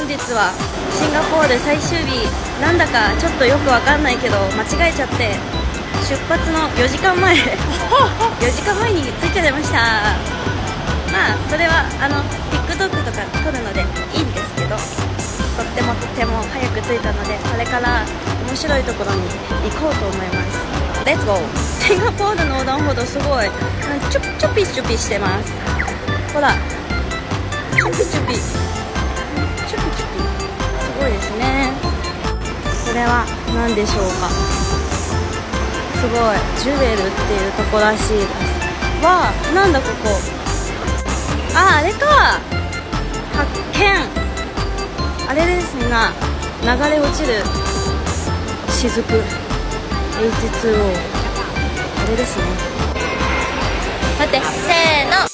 本日はシンガポール最終日、なんだかちょっとよくわかんないけど間違えちゃって、出発の4時間前4時間前に着いちゃいました。まあそれはTikTok とか撮るのでいいんですけど、とっても早く着いたので、これから面白いところに行こうと思います。レッツゴー。シンガポールの横断歩道すごいちょぴしてます。ほらちょぴすごいですね。これは何でしょうか。すごいジュエルっていうとこらしいです。わあ、なんだここ。あれか、発見。あれですね、流れ落ちる雫 H2O、 あれですね。待って、せーの。